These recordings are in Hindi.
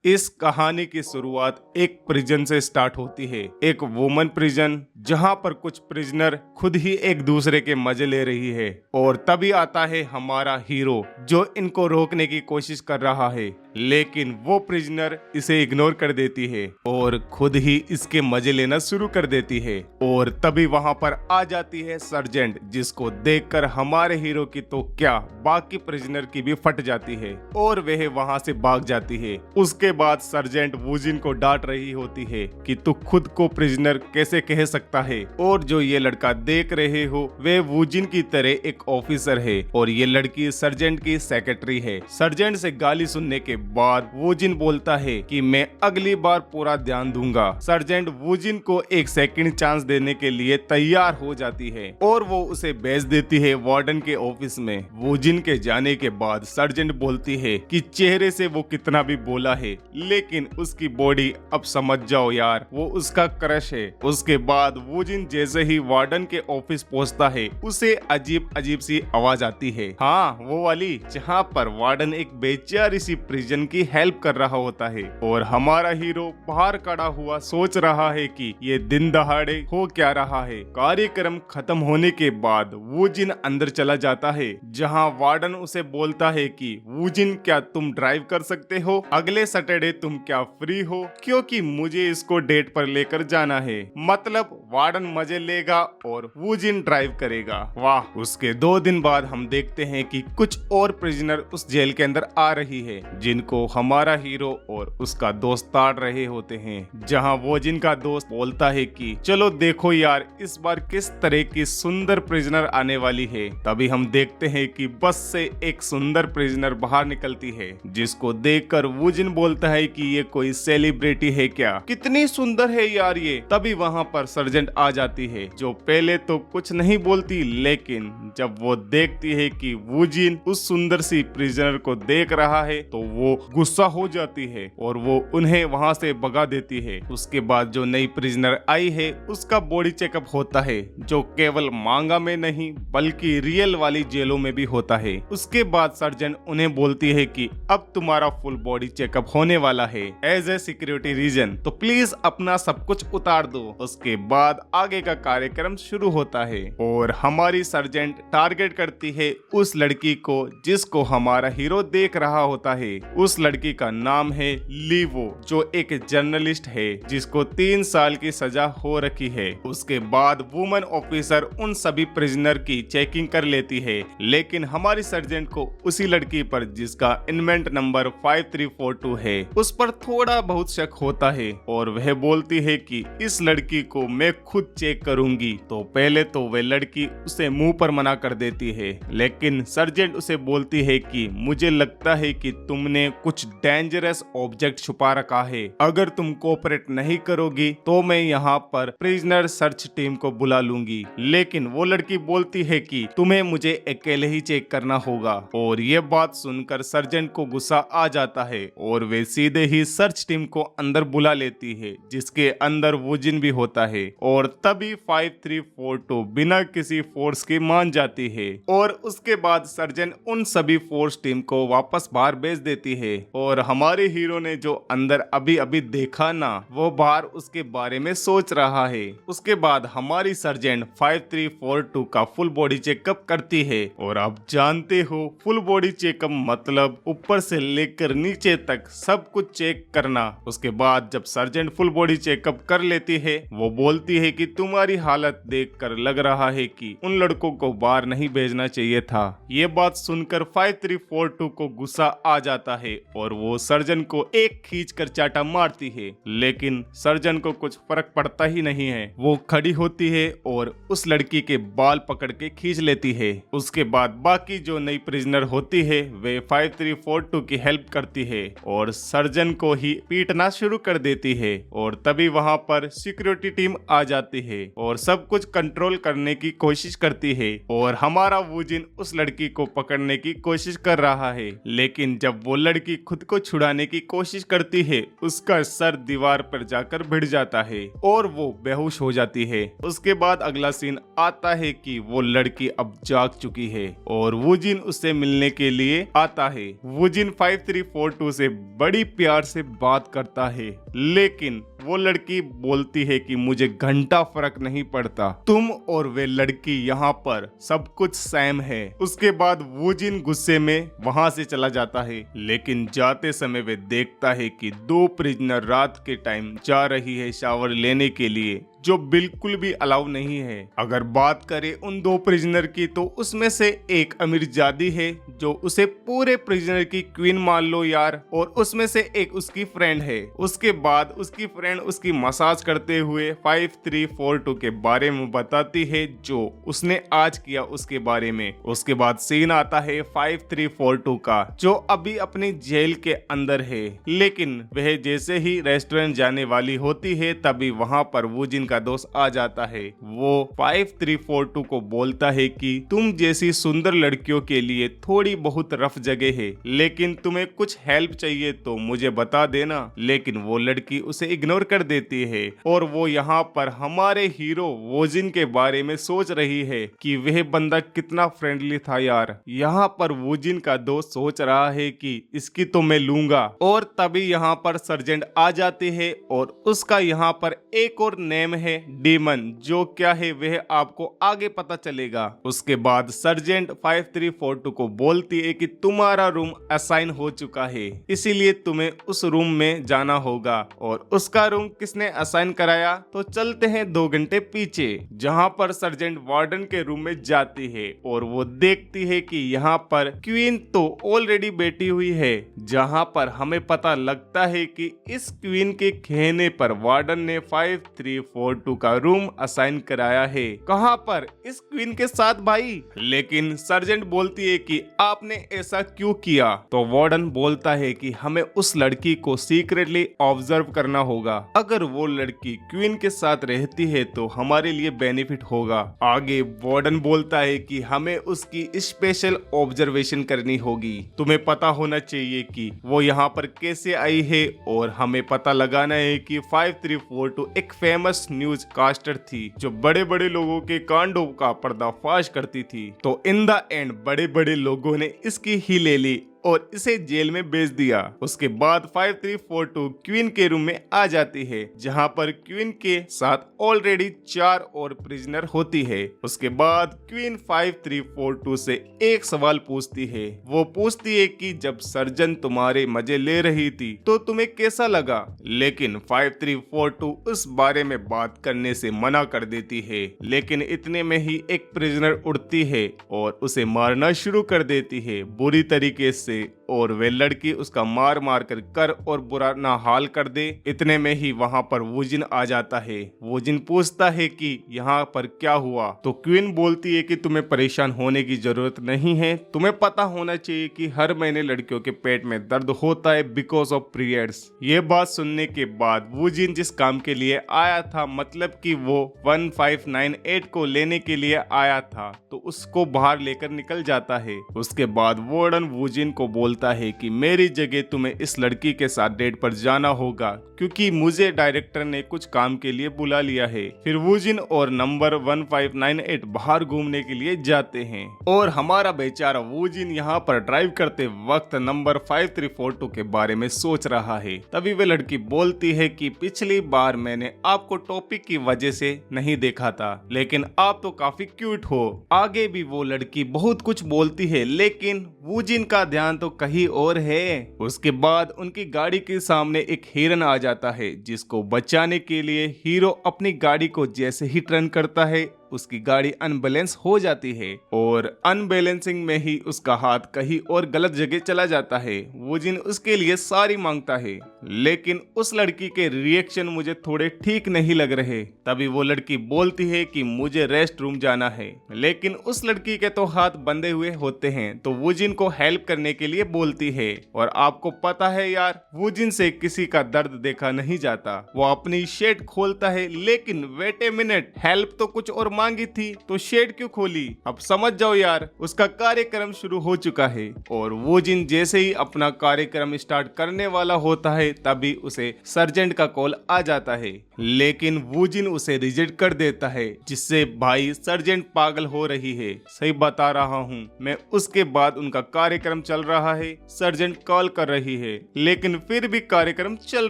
इस कहानी की शुरुआत एक प्रिजन से स्टार्ट होती है, एक वुमन प्रिजन जहां पर कुछ प्रिजनर खुद ही एक दूसरे के मजे ले रही है। और तभी आता है हमारा हीरो जो इनको रोकने की कोशिश कर रहा है, लेकिन वो प्रिजनर इसे इग्नोर कर देती है और खुद ही इसके मजे लेना शुरू कर देती है। और तभी वहां पर आ जाती है सर्जेंट, जिसको देखकर हमारे हीरो की तो क्या बाकी प्रिजनर की भी फट जाती है और वह वहां से भाग जाती है। उसके बाद सर्जेंट वूजिन को डांट रही होती है कि तू खुद को प्रिजनर कैसे कह सकता है। और जो ये लड़का देख रहे हो वे वूजिन की तरह एक ऑफिसर है और ये लड़की सर्जेंट की सेक्रेटरी है। सर्जेंट से गाली सुनने के बाद वूजिन बोलता है कि मैं अगली बार पूरा ध्यान दूंगा। सर्जेंट वूजिन को एक सेकंड चांस देने के लिए तैयार हो जाती है और वो उसे भेज देती है वार्डन के ऑफिस में। वूजिन के जाने के बाद सर्जेंट बोलती है कि चेहरे से वो कितना भी बोला है, लेकिन उसकी बॉडी अब समझ जाओ यार, वो उसका क्रश है। उसके बाद वूजिन जैसे ही वार्डन के ऑफिस पहुंचता है उसे अजीब अजीब सी आवाज आती है। हाँ, वो वाली जहाँ पर वार्डन एक बेचारी सी प्रिजन की हेल्प कर रहा होता है और हमारा हीरो बाहर खड़ा हुआ सोच रहा है कि ये दिन दहाड़े हो क्या रहा है। कार्यक्रम खत्म होने के बाद वूजिन अंदर चला जाता है, जहाँ वार्डन उसे बोलता है कि वूजिन क्या तुम ड्राइव कर सकते हो? अगले सैटरडे तुम क्या फ्री हो? क्योंकि मुझे इसको डेट पर लेकर जाना है। मतलब वार्डन मजे लेगा और वूजिन ड्राइव करेगा। वाह। उसके 2 दिन बाद हम देखते हैं कि कुछ और प्रिजनर उस जेल के अंदर आ रही है, जिनको हमारा हीरो और उसका दोस्त ताड़ रहे होते हैं। जहां वूजिन का दोस्त बोलता है कि चलो देखो यार, इस बार किस तरह की सुंदर प्रिजनर आने वाली है। तभी हम देखते हैं कि बस से एक सुंदर प्रिजनर बाहर निकलती है, जिसको देखकर वूजिन बोलता है कि ये कोई सेलिब्रिटी है क्या? कितनी सुंदर है यार ये। तभी वहां पर सर्जेंट आ जाती है, जो पहले तो कुछ नहीं बोलती, लेकिन जब वो देखती है कि वूजिन उस सुंदर सी प्रिजनर को देख रहा है तो वो गुस्सा हो जाती है और वो उन्हें वहां से भगा देती है। उसके बाद जो नई प्रिजनर आई है उसका बॉडी चेकअप होता है, जो केवल मांगा में नहीं बल्कि रियल वाली जेलों में भी होता है। उसके बाद सर्जेंट उन्हें बोलती है कि अब तुम्हारा फुल बॉडी चेकअप होने वाला है एज ए सिक्योरिटी रीजन, तो प्लीज अपना सब कुछ उतार दो। उसके बाद आगे का कार्यक्रम शुरू होता है और हमारी सर्जेंट टारगेट करती है उस लड़की को जिसको हमारा हीरो देख रहा होता है। उस लड़की का नाम है लीवो, जो एक जर्नलिस्ट है जिसको 3 साल की सजा हो रखी है। उसके बाद वुमन ऑफिसर उन सभी प्रिजनर की चेकिंग कर लेती है, लेकिन हमारी सर्जेंट को उसी लड़की पर जिसका इनमेंट नंबर 5342 है उस पर थोड़ा बहुत शक होता है और वह बोलती है कि इस लड़की को मैं खुद चेक करूंगी। तो पहले तो वह लड़की उसे मुंह पर मना कर देती है, लेकिन सर्जेंट उसे बोलती है कि मुझे लगता है कि तुमने कुछ डेंजरस ऑब्जेक्ट छुपा रखा है। अगर तुम कोऑपरेट नहीं करोगी तो मैं यहाँ पर प्रिजनर सर्च टीम को बुला लूंगी। लेकिन वो लड़की बोलती है कि तुम्हें मुझे अकेले ही चेक करना होगा। और ये बात सुनकर सर्जेंट को गुस्सा आ जाता है और वे सीधे ही सर्च टीम को अंदर बुला लेती है, जिसके अंदर वूजिन भी होता है। और तभी 5342 बिना किसी फोर्स के मान जाती है और उसके बाद सर्जन उन सभी फोर्स टीम को वापस बाहर भेज देती है। और हमारे हीरो ने जो अंदर अभी अभी देखा ना, वो बाहर उसके बारे में सोच रहा है। उसके बाद हमारी सर्जेंट 5342 का फुल बॉडी चेकअप करती है और आप जानते हो फुल बॉडी चेकअप मतलब ऊपर से लेकर नीचे तक सब कुछ चेक करना। उसके बाद जब सर्जेंट फुल बॉडी चेकअप कर लेती है, वो बोलती है कि तुम्हारी हालत देखकर लग रहा है कि उन लड़कों को बाहर नहीं भेजना चाहिए था। ये बात सुनकर 5342 को गुस्सा आ जाता है और वो सर्जन को एक खींच कर चाटा मारती है, लेकिन सर्जन को कुछ फर्क पड़ता ही नहीं है। वो खड़ी होती है और उस लड़की के बाल पकड़ के खींच लेती है। उसके बाद बाकी जो नई प्रिजनर होती है वे 5342 की हेल्प करती है और सर्जन को ही पीटना शुरू कर देती है। और तभी वहां पर सिक्योरिटी टीम आ जाती है और सब कुछ कंट्रोल करने की कोशिश करती है और हमारा वूजिन उस लड़की को पकड़ने की कोशिश कर रहा है। लेकिन जब वो लड़की लड़की खुद को छुड़ाने की कोशिश करती है, उसका सर दीवार पर जाकर भिड़ जाता है और वो बेहोश हो जाती है। उसके बाद अगला सीन आता है कि वो लड़की अब जाग चुकी है और वूजिन उससे मिलने के लिए आता है। वूजिन 5342 से बड़ी प्यार से बात करता है, लेकिन वो लड़की बोलती है कि मुझे घंटा फर्क नहीं पड़ता, तुम और वे लड़की यहाँ पर सब कुछ सेम है। उसके बाद वूजिन गुस्से में वहाँ से चला जाता है, लेकिन जाते समय वे देखता है कि 2 प्रिजनर रात के टाइम जा रही है शावर लेने के लिए, जो बिल्कुल भी अलाउ नहीं है। अगर बात करें उन 2 प्रिजनर की तो उसमें से एक अमीरजादी है जो उसे पूरे प्रिजनर की क्वीन मान लो यार, और उसमें से एक उसकी फ्रेंड है। उसके बाद उसकी फ्रेंड उसकी मसाज करते हुए 5342 के बारे में बताती है जो उसने आज किया उसके बारे में। उसके बाद सीन आता है 5342 का, जो अभी अपनी जेल के अंदर है, लेकिन वह जैसे ही रेस्टोरेंट जाने वाली होती है तभी वहाँ पर वूजिन का दोस्त आ जाता है। वो 5342 को बोलता है कि तुम जैसी सुंदर लड़कियों के लिए थोड़ी बहुत रफ जगह है, लेकिन तुम्हें कुछ हेल्प चाहिए तो मुझे बता देना। लेकिन वो लड़की उसे इग्नोर कर देती है और वो यहाँ पर हमारे हीरो वूजिन के बारे में सोच रही है कि वह बंदा कितना फ्रेंडली था यार। यहाँ पर वूजिन का दोस्त सोच रहा है कि इसकी तो मैं लूंगा, और तभी यहाँ पर सर्जेंट आ जाते हैं और उसका यहाँ पर एक और नेम है डीमन, जो क्या है वह आपको आगे पता चलेगा। उसके बाद सर्जेंट 5342 को बोलती है कि तुम्हारा रूम असाइन हो चुका है, इसीलिए तुम्हें उस रूम में जाना होगा। और उसका रूम किसने असाइन कराया, तो चलते हैं 2 घंटे पीछे, जहां पर सर्जेंट वार्डन के रूम में जाती है और वो देखती है कि यहाँ पर क्वीन तो ऑलरेडी बैठी हुई है, जहां पर हमें पता लगता है कि इस क्वीन के कहने पर वार्डन ने 5342 का रूम असाइन कराया है। कहां पर, इस क्वीन के साथ भाई। लेकिन सर्जेंट बोलती है कि आपने ऐसा क्यों किया, तो वार्डन बोलता है कि हमें उस लड़की को सीक्रेटली ऑब्जर्व करना होगा, अगर वो लड़की क्वीन के साथ रहती है तो हमारे लिए बेनिफिट होगा। आगे वार्डन बोलता है कि हमें उसकी स्पेशल ऑब्जर्वेशन करनी होगी, तुम्हें पता होना चाहिए कि वो यहाँ पर कैसे आई है, और हमें पता लगाना है कि 5342 एक फेमस न्यूज कास्टर थी जो बड़े बड़े लोगों के कांडों का पर्दाफाश करती थी। तो इन द एंड बड़े बड़े लोगों ने इसकी ही ले ली और इसे जेल में भेज दिया। उसके बाद 5342 क्वीन के रूम में आ जाती है, जहां पर क्वीन के साथ ऑलरेडी 4 और प्रिजनर होती है। उसके बाद क्वीन 5342 से एक सवाल पूछती है। वो पूछती है कि जब सर्जन तुम्हारे मजे ले रही थी तो तुम्हें कैसा लगा, लेकिन 5342 उस बारे में बात करने से मना कर देती है। लेकिन इतने में ही एक प्रिजनर उड़ती है और उसे मारना शुरू कर देती है बुरी तरीके से, और वे लड़की उसका मार मार कर और बुरा ना हाल कर दे। इतने में ही वहाँ पर वूजिन आ जाता है। वूजिन पूछता है कि यहाँ पर क्या हुआ, तो क्वीन बोलती है कि तुम्हें परेशान होने की जरूरत नहीं है, तुम्हें पता होना चाहिए कि हर महीने लड़कियों के पेट में दर्द होता है बिकॉज ऑफ पीरियड्स। ये बात सुनने के बाद वूजिन जिस काम के लिए आया था, मतलब कि वो 1598 को लेने के लिए आया था, तो उसको बाहर लेकर निकल जाता है। उसके बाद वार्डन वूजिन को बोलता है कि मेरी जगह तुम्हें इस लड़की के साथ डेट पर जाना होगा, क्योंकि मुझे डायरेक्टर ने कुछ काम के लिए बुला लिया है। फिर वूजिन और नंबर 1598 बाहर घूमने के लिए जाते हैं, और हमारा बेचारा वूजिन यहाँ पर ड्राइव करते वक्त नंबर 5342 के बारे में सोच रहा है। तभी वे लड़की बोलती है कि पिछली बार मैंने आपको टॉपिक की वजह से नहीं देखा था, लेकिन आप तो काफी क्यूट हो। आगे भी वो लड़की बहुत कुछ बोलती है, लेकिन वूजिन का ध्यान तो कहीं और है। उसके बाद उनकी गाड़ी के सामने एक हिरन आ जाता है, जिसको बचाने के लिए हीरो अपनी गाड़ी को जैसे ही टर्न करता है उसकी गाड़ी अनबैलेंस हो जाती है, और अनबैलेंसिंग में ही उसका हाथ कहीं और गलत जगह चला जाता है। वूजिन उसके लिए सॉरी मांगता है, लेकिन उस लड़की के रिएक्शन मुझे थोड़े ठीक नहीं लग रहे। तभी वो लड़की बोलती है कि मुझे रेस्ट रूम जाना है, लेकिन उस लड़की के तो हाथ बंधे हुए होते हैं, तो वूजिन को हेल्प करने के लिए बोलती है। और आपको पता है यार, वूजिन से किसी का दर्द देखा नहीं जाता। वो अपनी शर्ट खोलता है, लेकिन वेट ए मिनट, हेल्प तो कुछ और मांगी थी तो शेड क्यों खोली? अब समझ जाओ यार, उसका कार्यक्रम शुरू हो चुका है। और वो जिन जैसे ही अपना कार्यक्रम स्टार्ट करने वाला होता है तभी उसे सर्जेंट का कॉल आ जाता है, लेकिन वो जिन उसे रिजेक्ट कर देता है, जिससे भाई सर्जेंट पागल हो रही है। सही बता रहा हूँ मैं। उसके बाद उनका कार्यक्रम चल रहा है, सर्जेंट कॉल कर रही है, लेकिन फिर भी कार्यक्रम चल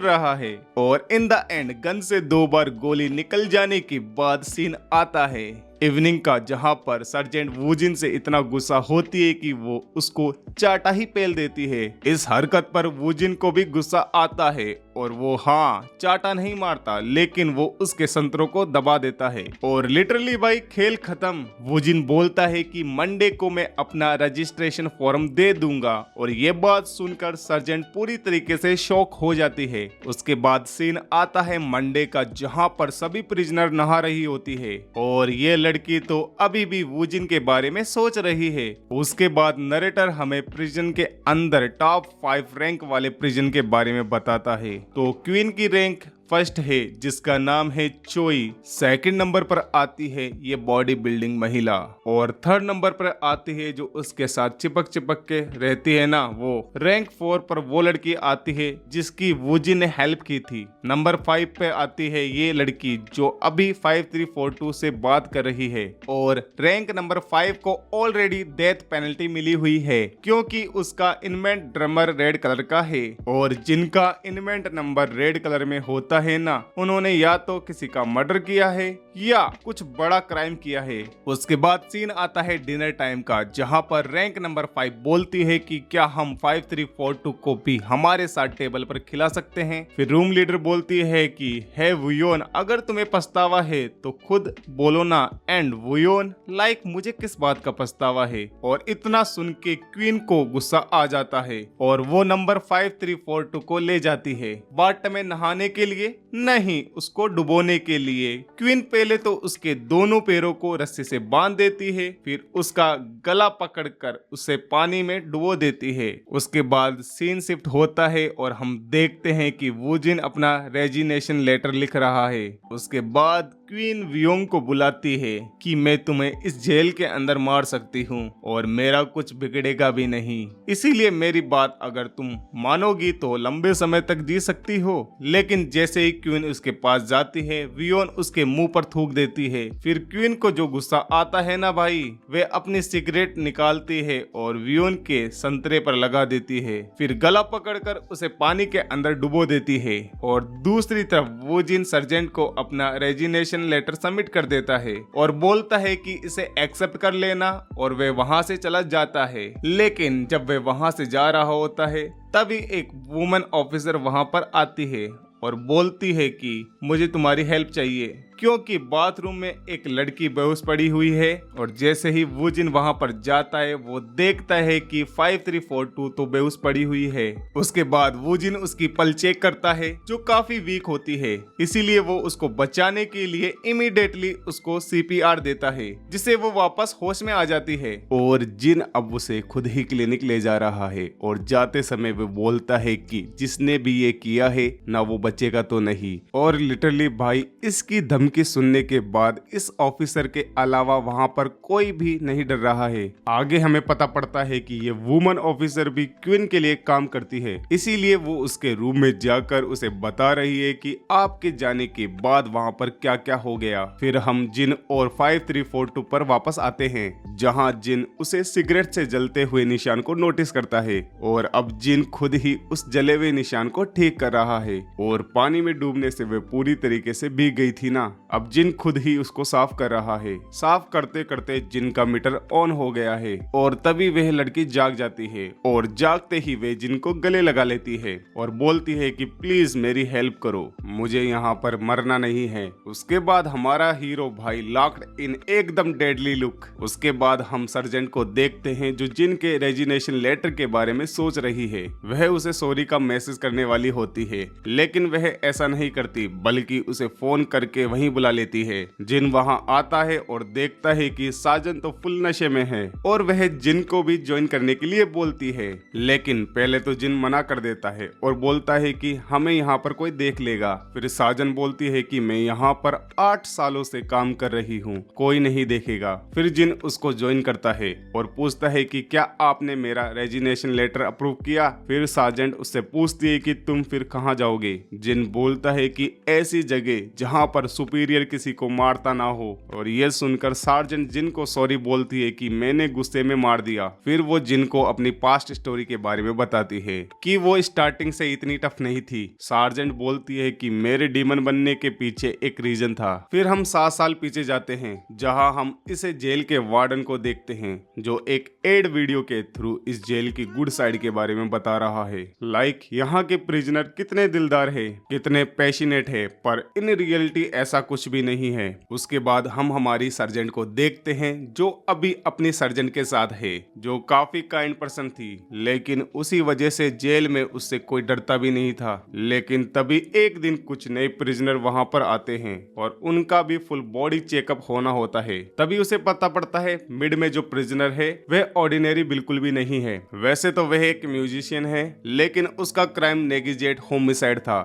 रहा है। और इन द एंड गन से 2 बार गोली निकल जाने के बाद सीन आता है इवनिंग का, जहां पर सर्जेंट वूजिन से इतना गुस्सा होती है कि वो उसको चाटा ही पेल देती है। इस हरकत पर वूजिन को भी गुस्सा आता है और वो चाटा नहीं मारता, लेकिन वो उसके संतरों को दबा देता है। और लिटरली भाई खेल खत्म। वूजिन बोलता है कि मंडे को मैं अपना रजिस्ट्रेशन फॉर्म दे दूंगा, और ये बात सुनकर सर्जेंट पूरी तरीके से शॉक हो जाती है। उसके बाद सीन आता है मंडे का, जहां पर सभी प्रिजनर नहा रही होती है और ये लड़की तो अभी भी वूजिन के बारे में सोच रही है। उसके बाद नरेटर हमें प्रिजन के अंदर टॉप 5 रैंक वाले प्रिजन के बारे में बताता है। तो क्वीन की रैंक फर्स्ट है, जिसका नाम है चोई। सेकंड नंबर पर आती है ये बॉडी बिल्डिंग महिला, और थर्ड नंबर पर आती है जो उसके साथ चिपक चिपक के रहती है ना, वो। रैंक 4 पर वो लड़की आती है जिसकी वूजिन ने हेल्प की थी। नंबर 5 पे आती है ये लड़की जो अभी 5342 से बात कर रही है, और रैंक नंबर 5 को ऑलरेडी डेथ पेनल्टी मिली हुई है क्योंकि उसका इनमेंट ड्रमर रेड कलर का है, और जिनका इनमेंट नंबर रेड कलर में होता है ना, उन्होंने या तो किसी का मर्डर किया है या कुछ बड़ा क्राइम किया है। उसके बाद सीन आता है डिनर टाइम का, जहां पर रैंक नंबर 5 बोलती है कि क्या हम 5342 को भी हमारे साथ टेबल पर खिला सकते हैं। फिर रूम लीडर बोलती है कि हे वुयोन, अगर तुम्हें पछतावा है तो खुद बोलो ना। एंड वुयोन लाइक मुझे किस बात का पछतावा है? और इतना सुन के क्वीन को गुस्सा आ जाता है और वो नंबर 5342 को ले जाती है बाथ में नहाने के लिए, नहीं उसको डुबोने के लिए। क्वीन पहले तो उसके दोनों पैरों को रस्सी से बांध देती है, फिर उसका गला पकड़कर उसे पानी में डुबो देती है। उसके बाद सीन शिफ्ट होता है और हम देखते हैं कि वूजिन अपना रेजिग्नेशन लेटर लिख रहा है। उसके बाद क्वीन वियोंग को बुलाती है कि मैं तुम्हें इस जेल के अंदर मार सकती हूँ और मेरा कुछ बिगड़ेगा भी नहीं, इसीलिए मेरी बात अगर तुम मानोगी तो लंबे समय तक जी सकती हो। लेकिन जैसे ही क्वीन उसके पास जाती है, वियोन उसके मुंह पर थूक देती है। फिर क्वीन को जो गुस्सा आता है ना भाई, वे अपनी सिगरेट निकालती है और वियोन के संतरे पर लगा देती है, फिर गला पकड़कर उसे पानी के अंदर डुबो देती है। और दूसरी तरफ वूजिन सर्जेंट को अपना रेजिग्नेशन लेटर सबमिट कर देता है और बोलता है कि इसे एक्सेप्ट कर लेना, और वे वहां से चला जाता है। लेकिन जब वे वहां से जा रहा होता है तभी एक वुमन ऑफिसर वहां पर आती है और बोलती है कि मुझे तुम्हारी हेल्प चाहिए, क्योंकि बाथरूम में एक लड़की बेहोश पड़ी हुई है। और जैसे ही वूजिन वहां पर जाता है वो देखता है कि 5342 तो बेहोश पड़ी हुई है। उसके बाद वूजिन उसकी पल चेक करता है जो काफी वीक होती है, इसीलिए वो उसको बचाने के लिए इमीडिएटली उसको CPR देता है, जिससे वो वापस होश में आ जाती है। और जिन अब उसे खुद ही क्लिनिक ले जा रहा है और जाते समय वो बोलता है कि जिसने भी ये किया है ना वो बचेगा तो नहीं। और लिटरली भाई इसकी धमकी सुनने के बाद इस ऑफिसर के अलावा वहां पर कोई भी नहीं डर रहा है। आगे हमें पता पड़ता है कि ये वुमन ऑफिसर भी क्वीन के लिए काम करती है, इसीलिए वो उसके रूम में जाकर उसे बता रही है कि आपके जाने के बाद वहां पर क्या क्या हो गया। फिर हम जिन और 5342 पर वापस आते हैं, जहां जिन उसे सिगरेट से जलते हुए निशान को नोटिस करता है, और अब जिन खुद ही उस जले हुए निशान को ठीक कर रहा है। और पानी में डूबने से वे पूरी तरीके से भीग गई थी ना, अब जिन खुद ही उसको साफ कर रहा है। साफ करते करते जिन का मीटर ऑन हो गया है और तभी वह लड़की जाग जाती है, और जागते ही वे जिन को गले लगा लेती है और बोलती है कि प्लीज मेरी हेल्प करो, मुझे यहाँ पर मरना नहीं है। उसके बाद हमारा हीरो भाई लॉक्ड इन एकदम डेडली लुक। उसके बाद हम सर्जेंट को देखते हैं जो जिन के रेजिग्नेशन लेटर के बारे में सोच रही है। वह उसे सॉरी का मैसेज करने वाली होती है, लेकिन वह ऐसा नहीं करती बल्कि उसे फोन करके वहीं वहीं बुला लेती है। जिन वहां आता है और देखता है कि साजन तो फुल नशे में है और वह जिन को भी ज्वाइन करने के लिए बोलती है, लेकिन पहले तो जिन मना कर देता है और बोलता है कि हमें यहाँ पर कोई देख लेगा। फिर साजन बोलती है कि मैं यहाँ पर 8 सालों से काम कर रही हूँ, कोई नहीं देखेगा। फिर जिन उसको ज्वाइन करता है और पूछता है कि क्या आपने मेरा रेजिग्नेशन लेटर अप्रूव किया। फिर सार्जेंट उससे पूछती है कि तुम फिर कहाँ जाओगे। जिन बोलता है कि ऐसी जगह जहाँ पर सुपीरियर किसी को मारता ना हो, और ये सुनकर सार्जेंट जिन को सॉरी बोलती है कि मैंने गुस्से में मार दिया। फिर वो जिन को अपनी पास्ट स्टोरी के बारे में बताती है कि वो स्टार्टिंग से इतनी टफ नहीं थी। सार्जेंट बोलती है कि मेरे डीमन बनने के पीछे एक रीजन था। फिर हम 7 साल पीछे जाते हैं जहां हम इसे जेल के वार्डन को देखते हैं जो एक एड वीडियो के थ्रू इस जेल की गुड साइड के बारे में बता रहा है। यहाँ के प्रिजनर कितने दिलदार है, कितने पैशनेट है, पर इन रियलिटी ऐसा कुछ भी नहीं है। उसके बाद हम हमारी सर्जेंट को देखते हैं जो अभी अपनी सर्जेंट के साथ है, जो काफी काइंड पर्सन थी, लेकिन उसी वजह से जेल में उससे कोई डरता भी नहीं था। लेकिन तभी एक दिन कुछ नए प्रिजनर वहां पर आते हैं और उनका भी फुल बॉडी चेकअप होना होता है। तभी उसे पता पड़ता है मिड में जो प्रिजनर है वह ऑर्डिनरी बिल्कुल भी नहीं है। वैसे तो वह एक म्यूजिशियन है, लेकिन उसका क्राइम नेग्लिजेंट होमिसाइड था।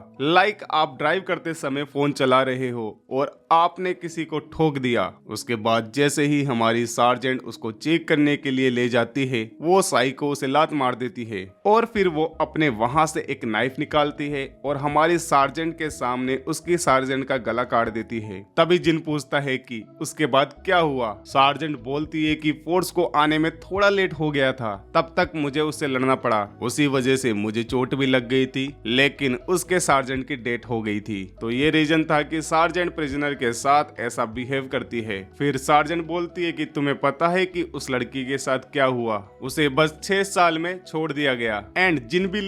आप ड्राइव करते समय फोन चला रहे हो और आपने किसी को ठोक दिया। उसके बाद जैसे ही हमारी सार्जेंट उसको चेक करने के लिए ले जाती है, वो साइको उसे लात मार देती है और फिर वो अपने वहां से एक नाइफ निकालती है और हमारी सार्जेंट के सामने उसकी सार्जेंट का गला काट देती है। तभी जिन पूछता है कि उसके बाद क्या हुआ। सार्जेंट बोलती है कि फोर्स को आने में थोड़ा लेट हो गया था, तब तक मुझे उससे लड़ना पड़ा, उसी वजह से मुझे चोट भी लग गई थी, लेकिन उसके सार्जेंट की डेथ हो गई थी। तो ये रीजन था कि सार्जेंट प्रिजनर के साथ ऐसा बिहेव करती है। फिर सार्जेंट बोलती है कि तुम्हें पता है कि उस लड़की के साथ क्या हुआ, उसे बस 6 साल में छोड़ दिया गया। एंड जिन भी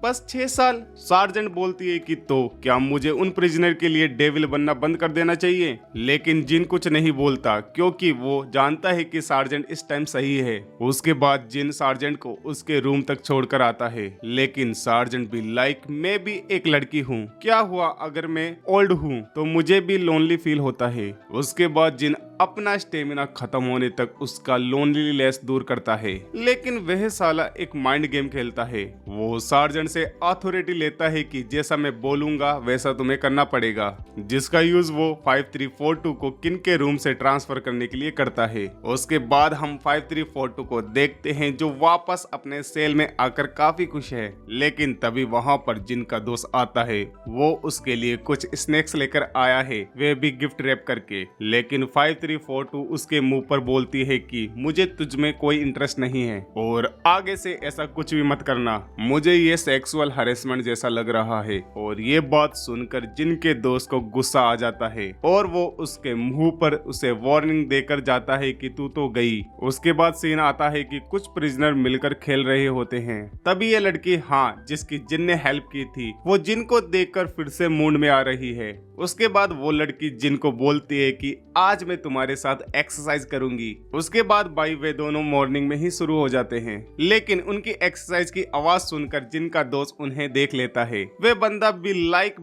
बस 6 साल। सार्जेंट बोलती है कि तो क्या मुझे उन प्रिजनर के लिए डेविल बनना बंद कर देना चाहिए। लेकिन जिन कुछ नहीं बोलता क्योंकि वो जानता है कि सार्जेंट इस टाइम सही है। उसके बाद जिन सार्जेंट को उसके रूम तक छोड़कर आता है, लेकिन सार्जेंट भी मैं भी एक लड़की हूँ, क्या हुआ अगर मैं ओल्ड हूँ तो मुझे भी लोनली फील होता है। उसके बाद जिन अपना स्टेमिना खत्म होने तक उसका लोनलीनेस दूर करता है, लेकिन वह साला एक माइंड गेम खेलता है। वो सार्जेंट से अथॉरिटी लेता है कि जैसा मैं बोलूंगा वैसा तुम्हें करना पड़ेगा, जिसका यूज वो 5342 को किन के रूम से ट्रांसफर करने के लिए करता है। उसके बाद हम 5342 को देखते हैं जो वापस अपने सेल में आकर काफी खुश है, लेकिन तभी वहां पर जिन का दोस्त आता है। वो उसके लिए कुछ स्नैक्स लेकर आया है, वे भी गिफ्ट रैप करके। लेकिन 5342 उसके मुंह पर बोलती है कि मुझे तुझ में कोई इंटरेस्ट नहीं है और आगे से ऐसा कुछ भी मत करना, मुझे ये सेक्सुअल हरेसमेंट जैसा लग रहा है। और ये बात सुनकर जिन के दोस्त को गुस्सा आ जाता है और वो उसके मुंह पर उसे वार्निंग देकर जाता है कि तू तो गई। उसके बाद सीन आता है कि कुछ प्रिजनर मिलकर खेल रहे होते हैं। तभी ये लड़की जिसकी जिन ने हेल्प की थी, वो जिन को देखकर फिर से मूड में आ रही है। उसके बाद वो लड़की जिन को बोलती है कि आज मैं तुम्हारे साथ एक्सरसाइज करूंगी। उसके बाद भाई वे दोनों मॉर्निंग में ही शुरू हो जाते हैं, लेकिन उनकी एक्सरसाइज की आवाज सुनकर जिन का दोस्त उन्हें देख लेता है। वे बंदा भी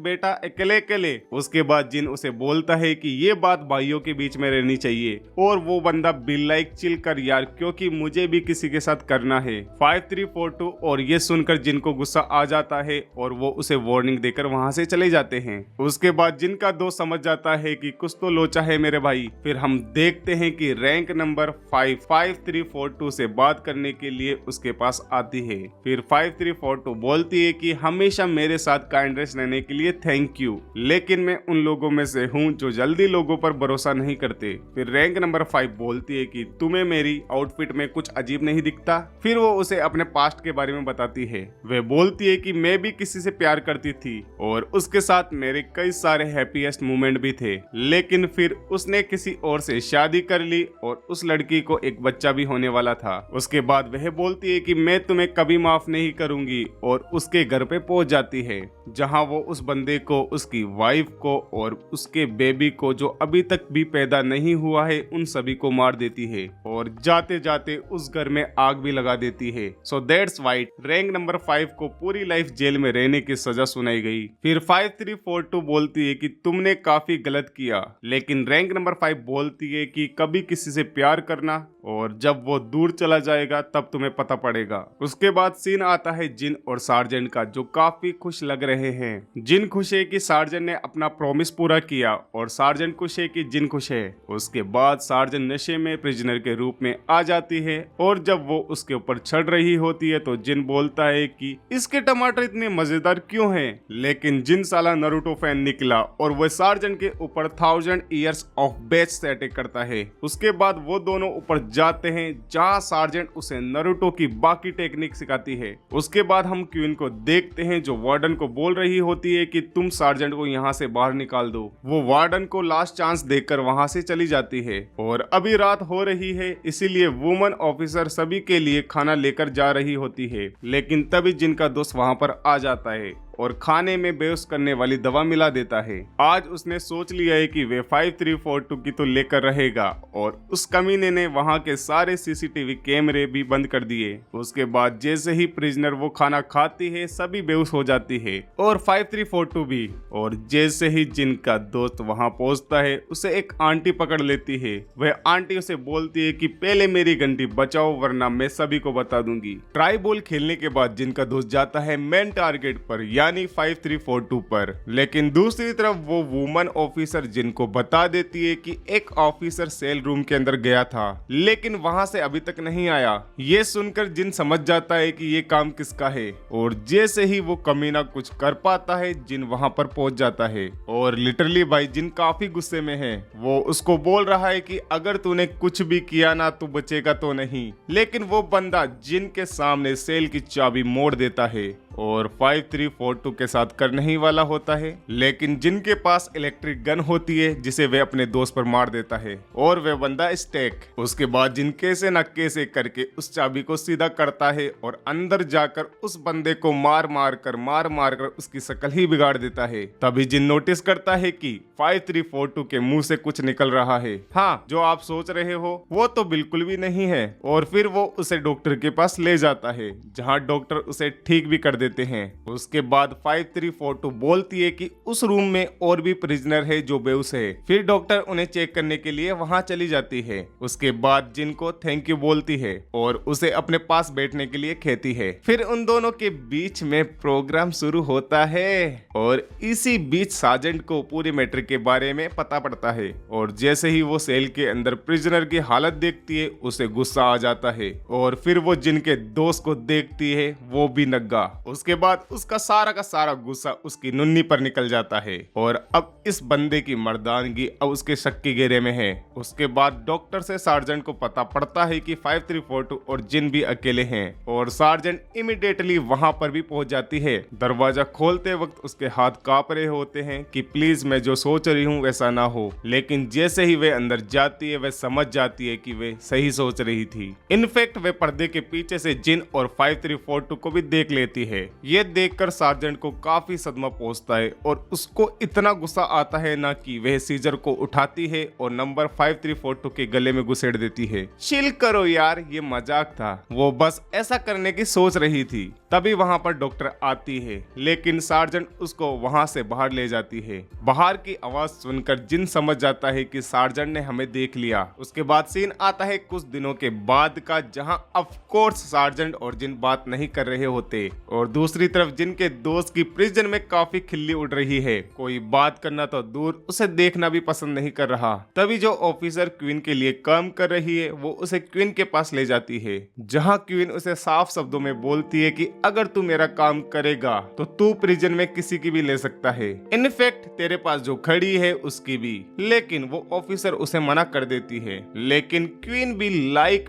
बेटा अकेले अकेले। उसके बाद जिन उसे बोलता है कि ये बात भाइयों के बीच में रहनी चाहिए, और वो बंदा भी चिल कर यार, क्योंकि मुझे भी किसी के साथ करना है। 5342 और ये सुनकर जिन को गुस्सा आ जाता है और वो उसे वार्निंग देकर वहां से चले जाते हैं। उसके बाद जिन का दोस्त समझ जाता है कि कुछ तो लोचा है मेरे भाई। फिर हम देखते हैं कि रैंक नंबर 5342 से बात करने के लिए उसके पास आती है। फिर 5342 बोलती है कि हमेशा मेरे साथ काइंडनेस रहने के लिए थैंक यू, लेकिन मैं उन लोगों में से हूँ जो जल्दी लोगों पर भरोसा नहीं करते। फिर रैंक नंबर 5 बोलती है कि तुम्हें मेरी आउटफिट में कुछ अजीब नहीं दिखता। फिर वो उसे अपने पास्ट के बारे में बताती है। वह बोलती है कि मैं भी किसी से प्यार करती थी और उसके साथ मेरे कई सारे हैप्पीएस्ट मोमेंट भी थे, लेकिन फिर उसने किसी ओर से शादी कर ली और उस लड़की को एक बच्चा भी होने वाला था। उसके बाद वह बोलती है कि मैं तुम्हें कभी माफ नहीं करूंगी और उसके घर पे पहुंच जाती है, जहां वो उस बंदे को, उसकी वाइफ को और उसके बेबी को जो अभी तक भी पैदा नहीं हुआ है, उन सभी को मार देती है और जाते जाते उस घर में आग भी लगा देती है। So that's white rank number 5 को पूरी लाइफ जेल में रहने की सजा सुनाई गई। फिर 5342 बोलती है कि तुमने काफी गलत किया, लेकिन रैंक नंबर 5 बोलती है कि कभी किसी से प्यार करना और जब वो दूर चला जाएगा तब तुम्हें पता पड़ेगा। उसके बाद सीन आता है जिन और सार्जेंट का, जो काफी खुश लग रहे हैं। जिन खुश है कि सार्जेंट ने अपना प्रॉमिस पूरा किया और सार्जेंट खुश है कि जिन खुश है। उसके बाद सार्जेंट नशे में प्रिजनर के रूप में आ जाती है और जब वो उसके ऊपर चढ़ रही होती है तो जिन बोलता है कि इसके टमाटर इतने मजेदार क्यों हैं? लेकिन जिन साला नारुतो फैन निकला और वह सार्जेंट के ऊपर 1000 ईयर्स ऑफ बेच से अटैक करता है। उसके बाद वो दोनों ऊपर जाते हैं जहां सार्जेंट उसे नारुतो की बाकी टेक्निक सिखाती है। उसके बाद हम क्वीन को देखते हैं जो वार्डन को बोल रही होती है कि तुम सार्जेंट को यहाँ से बाहर निकाल दो। वो वार्डन को लास्ट चांस देकर वहाँ से चली जाती है और अभी रात हो रही है, इसीलिए वुमन ऑफिसर सभी के लिए खाना लेकर जा रही होती है। लेकिन तभी जिनका दोस्त वहाँ पर आ जाता है और खाने में बेहोश करने वाली दवा मिला देता है। आज उसने सोच लिया है कि वे 5342 की तो लेकर रहेगा और उस कमीने ने वहां के सारे सीसीटीवी कैमरे भी बंद कर दिए। उसके बाद जैसे ही प्रिजनर वो खाना खाती है सभी बेहोश हो जाती है और 5342 भी। और जैसे ही जिनका दोस्त वहां पहुंचता है उसे एक आंटी पकड़ लेती है। वह आंटी उसे बोलती है कि पहले मेरी घंटी बचाओ वरना मैं सभी को बता दूंगी। ट्राई बॉल खेलने के बाद जिनका दोस्त जाता है मेन टारगेट पर यानी 5342 पर, लेकिन दूसरी तरफ वो वुमन ऑफिसर जिनको बता देती है कि एक ऑफिसर सेल रूम के अंदर गया था लेकिन वहां से अभी तक नहीं आया। ये सुनकर जिन समझ जाता है कि ये काम किसका है और जैसे ही वो कमीना कुछ कर पाता है जिन वहां पर पहुंच जाता है और लिटरली भाई जिन काफी गुस्से में है। वो उसको बोल रहा है कि अगर तूने कुछ भी किया ना तू बचेगा तो नहीं, लेकिन वो बंदा जिन के सामने सेल की चाबी मोड़ देता है और 5342 के साथ करने ही वाला होता है, लेकिन जिनके पास इलेक्ट्रिक गन होती है जिसे वे अपने दोस्त पर मार देता है और वे बंदा स्टेक। उसके बाद जिन कैसे न कैसे करके उस चाबी को सीधा करता है और अंदर जाकर उस बंदे को मार मार कर उसकी शक्ल ही बिगाड़ देता है। तभी जिन नोटिस करता है कि 5342 के मुंह से कुछ निकल रहा है। हाँ, जो आप सोच रहे हो वो तो बिल्कुल भी नहीं है। और फिर वो उसे डॉक्टर के पास ले जाता है जहाँ डॉक्टर उसे ठीक भी कर देते हैं। उसके बाद 5342 बोलती है कि उस रूम में और भी प्रिजनर है जो बेहोश है। फिर डॉक्टर उन्हें चेक करने के लिए वहां चली जाती है। उसके बाद जिनको थैंक यू बोलती है और उसे अपने पास बैठने के लिए कहती है। फिर उन दोनों के बीच में प्रोग्राम शुरू होता है और इसी बीच सार्जेंट को पूरे मैटर के बारे में पता पड़ता है और जैसे ही वो सेल के अंदर प्रिजनर की हालत देखती है उसे गुस्सा आ जाता है और फिर वो जिनके दोस्त को देखती है वो भी नग्गा। उसके बाद उसका सारा का सारा गुस्सा उसकी नुन्नी पर निकल जाता है और अब इस बंदे की मर्दानगी अब उसके शक के घेरे में है। उसके बाद डॉक्टर से सार्जेंट को पता पड़ता है कि 5342 और जिन भी अकेले हैं और सार्जेंट इमीडिएटली वहां पर भी पहुंच जाती है। दरवाजा खोलते वक्त उसके हाथ कांप रहे होते हैं कि प्लीज मैं जो सोच रही हूँ वैसा ना हो, लेकिन जैसे ही वे अंदर जाती है वह समझ जाती है कि वे सही सोच रही थी। इनफैक्ट वे पर्दे के पीछे से जिन और 5342 को भी देख लेती है। ये देखकर सार्जेंट को काफी सदमा पहुंचता है और उसको इतना गुस्सा आता है ना कि वह सीजर को उठाती है और नंबर 5342 के गले में घुसेड़ देती है। चिल करो यार, ये मजाक था, वो बस ऐसा करने की सोच रही थी। तभी वहां पर डॉक्टर आती है लेकिन सार्जेंट उसको वहां से बाहर ले जाती है। बाहर की आवाज सुनकर जिन समझ जाता है कि सार्जेंट ने हमें देख लिया। उसके बाद सीन आता है कुछ दिनों के बाद का, जहां ऑफ कोर्स सार्जेंट और जिन बात नहीं कर रहे होते और दूसरी तरफ जिनके दोस्त की प्रिजन में काफी खिल्ली उड़ रही है। कोई बात करना तो दूर, उसे देखना भी पसंद नहीं कर रहा। तभी जो ऑफिसर क्वीन के लिए काम कर रही है वो उसे क्वीन के पास ले जाती है, जहां क्वीन उसे साफ शब्दों में बोलती है कि अगर तू मेरा काम करेगा तो तू प्रिजन में किसी की भी ले सकता है, इनफैक्ट तेरे पास जो खड़ी है उसकी भी। लेकिन वो ऑफिसर उसे मना कर देती है, लेकिन क्वीन भी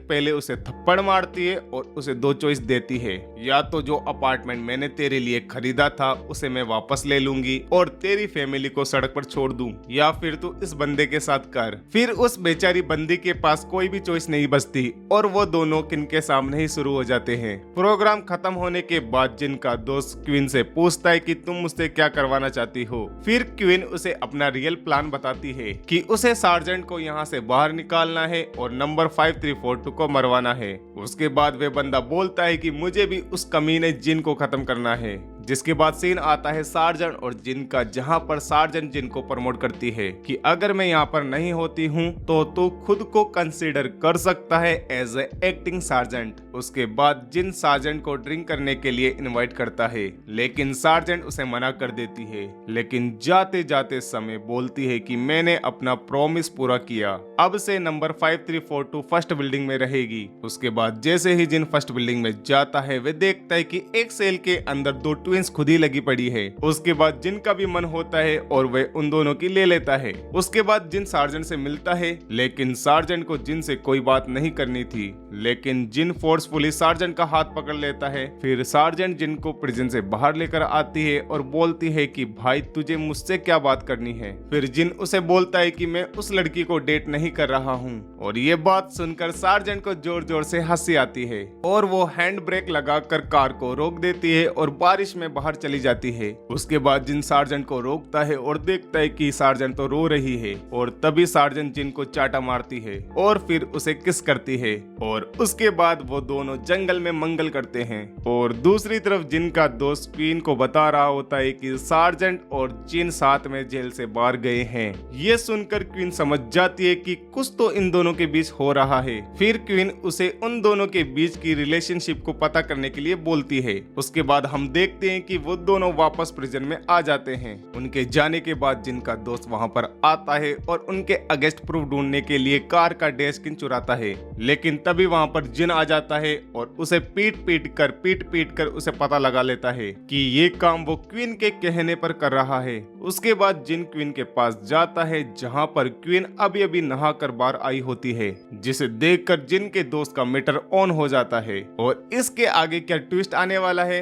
पहले उसे थप्पड़ मारती है और उसे दो चॉइस देती है, या तो जो अपार्टमेंट मैंने तेरे लिए खरीदा था उसे मैं वापस ले लूंगी और तेरी फैमिली को सड़क पर छोड़ दूं, या फिर तू इस बंदे के साथ कर। फिर उस बेचारी बंदी के पास कोई भी चॉइस नहीं बचती और वो दोनों किन के सामने ही शुरू हो जाते हैं। प्रोग्राम खत्म होने के बाद जिन का दोस्त क्वीन से पूछता है कि तुम मुझसे क्या करवाना चाहती हो। फिर क्वीन उसे अपना रियल प्लान बताती है कि उसे सार्जेंट को यहाँ से बाहर निकालना है और नंबर 5342 को मरवाना है। उसके बाद वे बंदा बोलता है कि मुझे भी उस कमीने जिन को खत्म करना है। जिसके बाद सीन आता है सार्जेंट और जिन का, जहां पर सार्जेंट जिन को प्रमोट करती है कि अगर मैं यहाँ पर नहीं होती हूँ तो तू खुद को कंसीडर कर सकता है एज ए एक्टिंग सार्जेंट। उसके बाद जिन सार्जेंट को ड्रिंक करने के लिए इनवाइट करता है, लेकिन सार्जेंट उसे मना कर देती है, लेकिन जाते जाते समय बोलती है कि मैंने अपना प्रॉमिस पूरा किया, अब से नंबर 5342 फर्स्ट बिल्डिंग में रहेगी। उसके बाद जैसे ही जिन फर्स्ट बिल्डिंग में जाता है वे देखता है कि एक सेल के अंदर दो ट्विंस खुद ही लगी पड़ी है। उसके बाद जिन का भी मन होता है और वे उन दोनों की ले लेता है। उसके बाद जिन सार्जेंट से मिलता है, लेकिन सार्जेंट को जिन से कोई बात नहीं करनी थी, लेकिन जिन फोर्सफुली सार्जेंट का हाथ पकड़ लेता है। फिर सार्जेंट जिन को प्रिजन से बाहर लेकर आती है और बोलती है कि भाई तुझे मुझसे क्या बात करनी है। फिर जिन उसे बोलता है कि मैं उस लड़की को डेट नहीं कर रहा हूँ, और ये बात सुनकर सार्जेंट को जोर जोर से हंसी आती है और वो हैंड ब्रेक लगाकर कार को रोक देती है और बारिश में बाहर चली जाती है। उसके बाद जिन सार्जेंट को रोकता है और देखता है कि सार्जेंट तो रो रही है, और तभी सार्जेंट जिन को चाटा मारती है और फिर उसे किस करती है, और उसके बाद वो दोनों जंगल में मंगल करते हैं। और दूसरी तरफ जिन का दोस्त क्वीन को बता रहा होता है कि सार्जेंट और जिन साथ में जेल से बाहर गए हैं। ये सुनकर क्वीन समझ जाती है कि कुछ तो इन दोनों के बीच हो रहा है। फिर क्वीन उसे उन दोनों के बीच की रिलेशनशिप को पता करने के लिए बोलती है। उसके बाद हम देखते हैं कि वो दोनों वापस प्रिजन में आ जाते हैं। उनके जाने के बाद जिनका दोस्त वहां पर आता है और उनके अगेंस्ट प्रूफ ढूंढने के लिए कार का डैशकिन चुराता है, लेकिन तभी वहां पर जिन आ जाता है और उसे पीट पीट कर उसे पता लगा लेता है कि ये काम वो क्वीन के कहने पर कर रहा है। उसके बाद जिन क्वीन के पास जाता है, जहां पर क्वीन अभी अभी नहा कर बाहर आई होती है, जिसे देखकर जिन के दोस्त का मीटर ऑन हो जाता है। और इसके आगे क्या ट्विस्ट आने वाला है,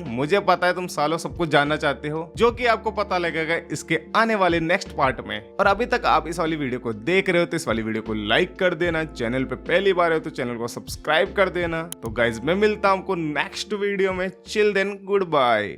मुझे पता है तुम सालों सब कुछ जानना चाहते हो, जो कि आपको पता लगेगा इसके आने वाले नेक्स्ट पार्ट में। और अभी तक आप इस वाली वीडियो को देख रहे हो तो इस वाली वीडियो को लाइक कर देना, चैनल पे पहली बार हो तो चैनल को सब्सक्राइब कर देना। तो गाइज मैं मिलता हूं आपको नेक्स्ट वीडियो में। Chill then, good bye.